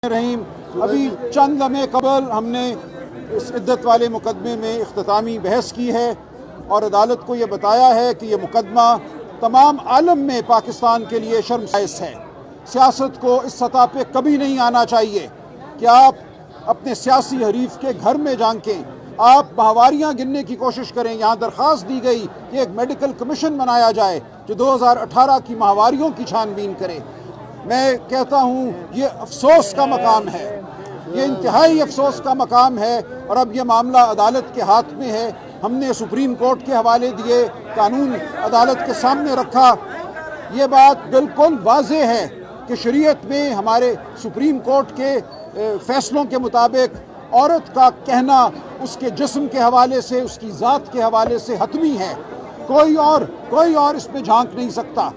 رحیم ابھی چند لمحے قبل ہم نے اس عدت والے مقدمے میں اختتامی بحث کی ہے اور عدالت کو یہ بتایا ہے کہ یہ مقدمہ تمام عالم میں پاکستان کے لیے شرمسار ہے۔ سیاست کو اس سطح پہ کبھی نہیں آنا چاہیے کہ آپ اپنے سیاسی حریف کے گھر میں جھانکیں، آپ ماہواریاں گننے کی کوشش کریں۔ یہاں درخواست دی گئی کہ ایک میڈیکل کمیشن بنایا جائے جو 2018 کی ماہواریوں کی چھان بین کرے۔ میں کہتا ہوں یہ افسوس کا مقام ہے، یہ انتہائی افسوس کا مقام ہے، اور اب یہ معاملہ عدالت کے ہاتھ میں ہے۔ ہم نے سپریم کورٹ کے حوالے دیے، قانون عدالت کے سامنے رکھا۔ یہ بات بالکل واضح ہے کہ شریعت میں ہمارے سپریم کورٹ کے فیصلوں کے مطابق عورت کا کہنا اس کے جسم کے حوالے سے، اس کی ذات کے حوالے سے حتمی ہے۔ کوئی اور اس میں جھانک نہیں سکتا۔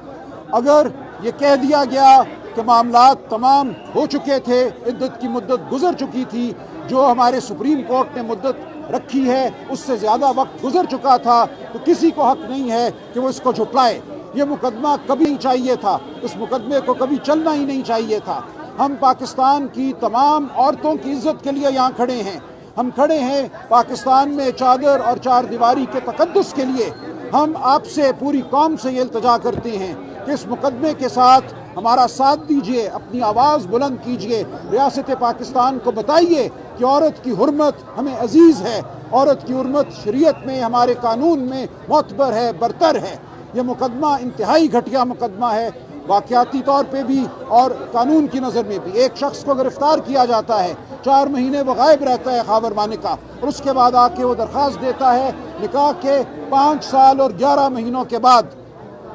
اگر یہ کہہ دیا گیا کہ معاملات تمام ہو چکے تھے، عدت کی مدت گزر چکی تھی، جو ہمارے سپریم کورٹ نے مدت رکھی ہے اس سے زیادہ وقت گزر چکا تھا، تو کسی کو حق نہیں ہے کہ وہ اس کو جھٹلائے۔ یہ مقدمہ کبھی نہیں چاہیے تھا، اس مقدمے کو کبھی چلنا ہی نہیں چاہیے تھا۔ ہم پاکستان کی تمام عورتوں کی عزت کے لیے یہاں کھڑے ہیں۔ ہم کھڑے ہیں پاکستان میں چادر اور چار دیواری کے تقدس کے لیے۔ ہم آپ سے، پوری قوم سے یہ التجا کرتے ہیں کہ اس مقدمے کے ساتھ ہمارا ساتھ دیجئے، اپنی آواز بلند کیجئے، ریاست پاکستان کو بتائیے کہ عورت کی حرمت ہمیں عزیز ہے، عورت کی حرمت شریعت میں، ہمارے قانون میں معتبر ہے، برتر ہے۔ یہ مقدمہ انتہائی گھٹیا مقدمہ ہے، واقعاتی طور پہ بھی اور قانون کی نظر میں بھی۔ ایک شخص کو گرفتار کیا جاتا ہے، 4 مہینے وہ غائب رہتا ہے خاور مانے کا، اور اس کے بعد آ کے وہ درخواست دیتا ہے نکاح کے 5 سال اور 11 مہینوں کے بعد۔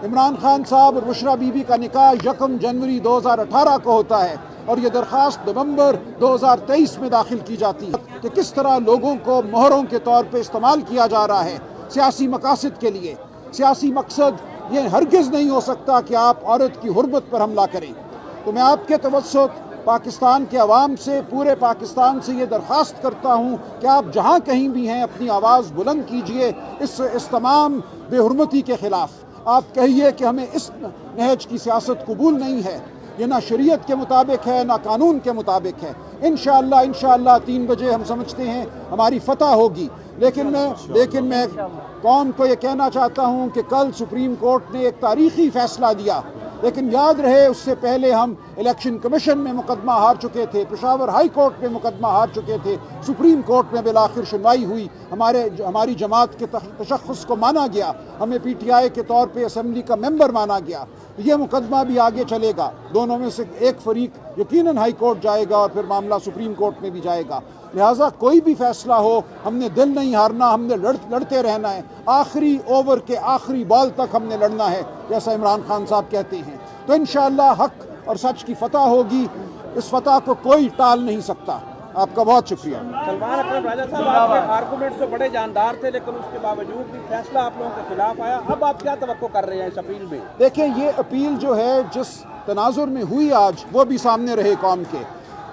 عمران خان صاحب اور بشرا بی بی کا نکاح 1 جنوری 2018 کو ہوتا ہے، اور یہ درخواست نومبر 2023 میں داخل کی جاتی ہے کہ کس طرح لوگوں کو مہروں کے طور پہ استعمال کیا جا رہا ہے سیاسی مقاصد کے لیے۔ سیاسی مقصد یہ ہرگز نہیں ہو سکتا کہ آپ عورت کی حرمت پر حملہ کریں۔ تو میں آپ کے توسط پاکستان کے عوام سے، پورے پاکستان سے یہ درخواست کرتا ہوں کہ آپ جہاں کہیں بھی ہیں اپنی آواز بلند کیجئے اس تمام بے حرمتی کے خلاف۔ آپ کہیے کہ ہمیں اس نہج کی سیاست قبول نہیں ہے، یہ نہ شریعت کے مطابق ہے نہ قانون کے مطابق ہے۔ انشاءاللہ 3 بجے ہم سمجھتے ہیں ہماری فتح ہوگی، لیکن میں قوم کو یہ کہنا چاہتا ہوں کہ کل سپریم کورٹ نے ایک تاریخی فیصلہ دیا، لیکن یاد رہے اس سے پہلے ہم الیکشن کمیشن میں مقدمہ ہار چکے تھے، پشاور ہائی کورٹ میں مقدمہ ہار چکے تھے، سپریم کورٹ میں بالآخر سنوائی ہوئی، ہماری جماعت کے تشخص کو مانا گیا، ہمیں پی ٹی آئی کے طور پہ اسمبلی کا ممبر مانا گیا۔ یہ مقدمہ بھی آگے چلے گا، دونوں میں سے ایک فریق یقیناً ہائی کورٹ جائے گا اور پھر معاملہ سپریم کورٹ میں بھی جائے گا۔ لہٰذا کوئی بھی فیصلہ ہو، ہم نے دل نہیں ہارنا، ہم نے لڑتے رہنا ہے، آخری اوور کے آخری بال تک ہم نے لڑنا ہے، جیسا عمران خان صاحب کہتے ہیں۔ تو انشاءاللہ حق اور سچ کی فتح ہوگی، اس فتح کو کوئی ٹال نہیں سکتا۔ آپ کا بہت شکریہ۔ سلمان اکرم راجہ صاحب، آپ کے آرگومنٹس تو بڑے جاندار تھے، لیکن اس کے باوجود بھی فیصلہ آپ لوگوں کے خلاف آیا۔ اب آپ کیا توقع کر رہے ہیں اس اپیل میں؟ دیکھیں، یہ اپیل جو ہے جس تناظر میں ہوئی آج، وہ بھی سامنے رہے قوم کے۔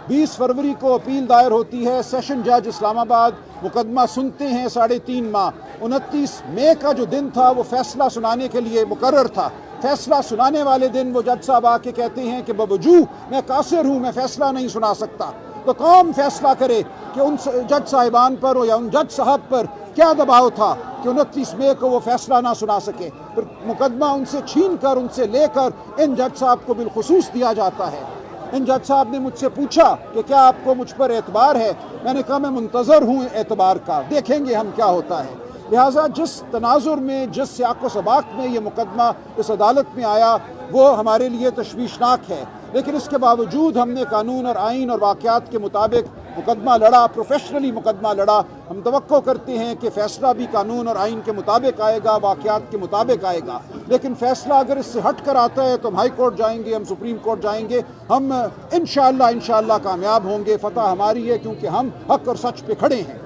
20 فروری کو اپیل دائر ہوتی ہے، سیشن جج اسلام آباد مقدمہ سنتے ہیں 3.5 ماہ۔ 29 مئی کا جو دن تھا وہ فیصلہ سنانے کے لیے مقرر تھا۔ فیصلہ سنانے والے دن وہ جج صاحب آ کے کہتے ہیں کہ بوجو میں قاصر ہوں، میں فیصلہ نہیں سنا سکتا۔ تو قوم فیصلہ کرے کہ ان جج صاحبان پر یا ان جج صاحب پر کیا دباؤ تھا کہ 29 مئی کو وہ فیصلہ نہ سنا سکے۔ پھر مقدمہ ان سے چھین کر، ان سے لے کر ان جج صاحب کو بالخصوص دیا جاتا ہے۔ ان جج صاحب نے مجھ سے پوچھا کہ کیا آپ کو مجھ پر اعتبار ہے؟ میں نے کہا میں منتظر ہوں اعتبار کا، دیکھیں گے ہم کیا ہوتا ہے۔ لہٰذا جس تناظر میں، جس سیاق و سباق میں یہ مقدمہ اس عدالت میں آیا، وہ ہمارے لیے تشویشناک ہے، لیکن اس کے باوجود ہم نے قانون اور آئین اور واقعات کے مطابق مقدمہ لڑا، پروفیشنلی مقدمہ لڑا۔ ہم توقع کرتے ہیں کہ فیصلہ بھی قانون اور آئین کے مطابق آئے گا، واقعات کے مطابق آئے گا، لیکن فیصلہ اگر اس سے ہٹ کر آتا ہے تو ہم ہائی کورٹ جائیں گے، ہم سپریم کورٹ جائیں گے، ہم انشاءاللہ کامیاب ہوں گے، فتح ہماری ہے، کیونکہ ہم حق اور سچ پہ کھڑے ہیں۔